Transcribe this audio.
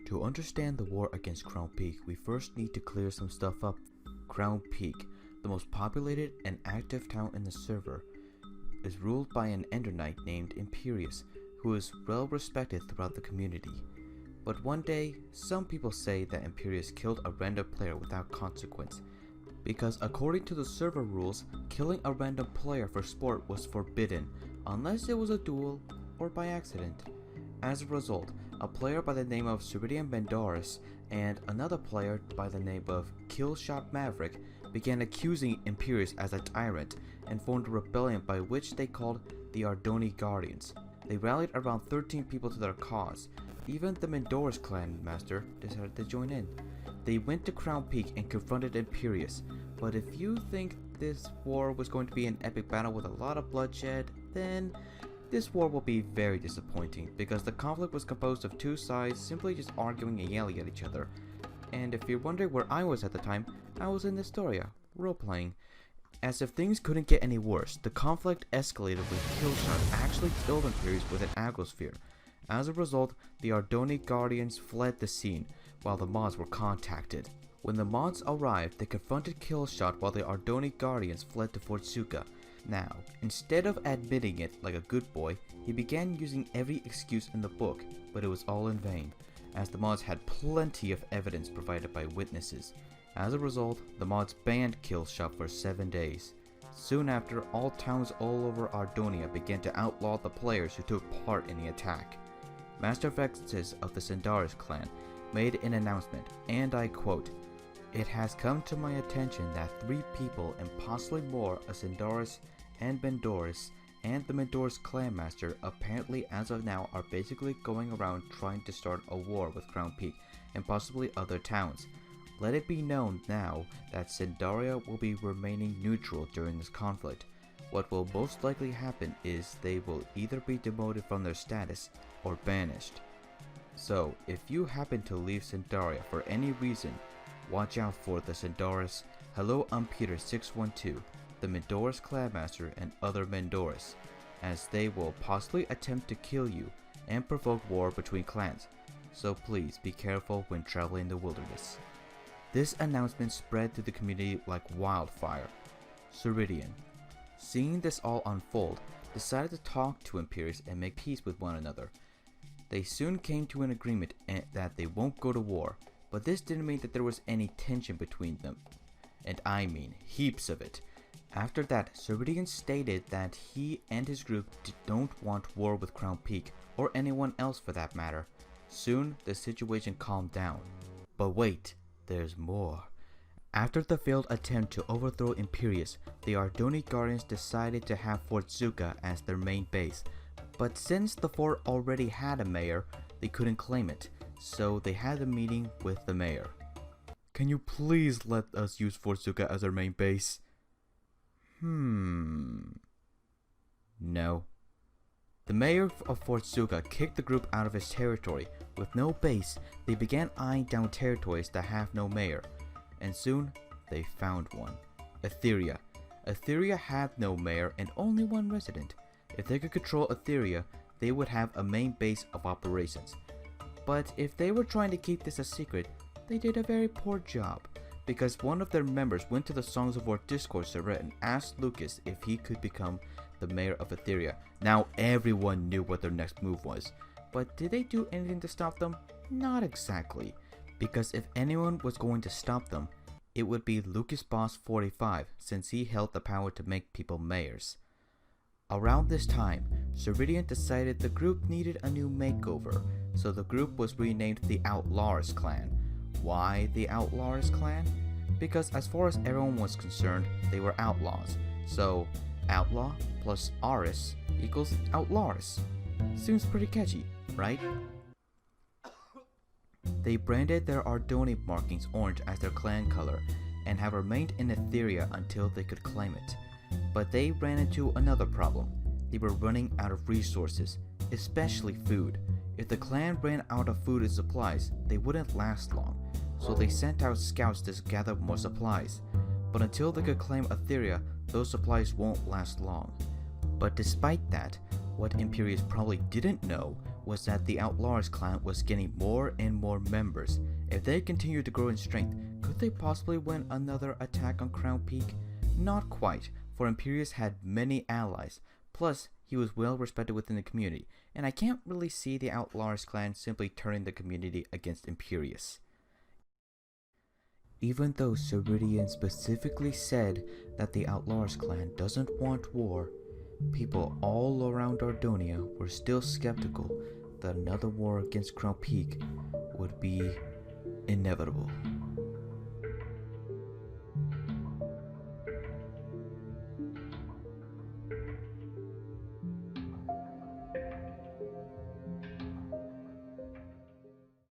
To understand the war against CrownPeak, we first need to clear some stuff up. CrownPeak, the most populated and active town in the server, is ruled by an Ender Knight named Imperius, who is well respected throughout the community. But one day, some people say that Imperius killed a random player without consequence, because according to the server rules, killing a random player for sport was forbidden, unless it was a duel or by accident. As a result, a player by the name of Ceridian Bendoris and another player by the name of Killshot Maverick began accusing Imperius as a tyrant and formed a rebellion by which they called the Ardoni Guardians. They rallied around 13 people to their cause. Even the Mendoris clan master decided to join in. They went to CrownPeak and confronted Imperius, but if you think this war was going to be an epic battle with a lot of bloodshed, then this war will be very disappointing, because the conflict was composed of two sides simply just arguing and yelling at each other. And if you're wondering where I was at the time, I was in Nestoria, role-playing. As if things couldn't get any worse, the conflict escalated with Killshot actually killed Imperius with an agrosphere. As a result, the Ardoni Guardians fled the scene, while the mods were contacted. When the mods arrived, they confronted Killshot while the Ardoni Guardians fled to Fort Suka. Now, instead of admitting it like a good boy, he began using every excuse in the book, but it was all in vain, as the mods had plenty of evidence provided by witnesses. As a result, the mods banned Killshot for 7 days. Soon after, all towns all over Ardonia began to outlaw the players who took part in the attack. Master Vextus of the Sindaris clan made an announcement, and I quote, "It has come to my attention that 3 people and possibly more of Sindaris and Bendoris and the Mendoris clan master apparently as of now are basically going around trying to start a war with CrownPeak and possibly other towns. Let it be known now that Sindaria will be remaining neutral during this conflict. What will most likely happen is they will either be demoted from their status or banished. So, if you happen to leave Sindaria for any reason, watch out for the Sindaris. Hello, I'm Peter 612, the Mendoris clanmaster and other Mendoris, as they will possibly attempt to kill you and provoke war between clans. So please be careful when traveling the wilderness." This announcement spread through the community like wildfire. Ceridian, seeing this all unfold, decided to talk to Imperius and make peace with one another. They soon came to an agreement that they won't go to war, but this didn't mean that there was any tension between them. And I mean heaps of it. After that, Ceridian stated that he and his group don't want war with CrownPeak, or anyone else for that matter. Soon, the situation calmed down. But wait, there's more. After the failed attempt to overthrow Imperius, the Ardoni Guardians decided to have Fort Suka as their main base. But since the fort already had a mayor, they couldn't claim it, so they had a meeting with the mayor. "Can you please let us use Fort Suka as our main base?" No. The mayor of Fort Suka kicked the group out of his territory. With no base, they began eyeing down territories that have no mayor. And soon, they found one. Etheria. Etheria had no mayor and only one resident. If they could control Etheria, they would have a main base of operations. But if they were trying to keep this a secret, they did a very poor job, because one of their members went to the Songs of War Discord server and asked Lucas if he could become the mayor of Etheria. Now everyone knew what their next move was, but did they do anything to stop them? Not exactly, because if anyone was going to stop them, it would be Lucas Boss 45, since he held the power to make people mayors. Around this time, Ceridian decided the group needed a new makeover, so the group was renamed the Outlaws clan. Why the Outlaws clan? Because as far as everyone was concerned, they were outlaws. So, outlaw plus Aris equals outlaws. Seems pretty catchy, right? They branded their Ardoni markings orange as their clan color, and have remained in Etheria until they could claim it. But they ran into another problem. They were running out of resources, especially food. If the clan ran out of food and supplies, they wouldn't last long, so they sent out scouts to gather more supplies. But until they could claim Etheria, those supplies won't last long. But despite that, what Imperius probably didn't know was that the Outlaws clan was getting more and more members. If they continued to grow in strength, could they possibly win another attack on Crown Peak? Not quite, for Imperius had many allies, plus he was well respected within the community, and I can't really see the Outlaws clan simply turning the community against Imperius. Even though Ceridian specifically said that the Outlaws clan doesn't want war, people all around Ardonia were still skeptical that another war against Crown Peak would be inevitable.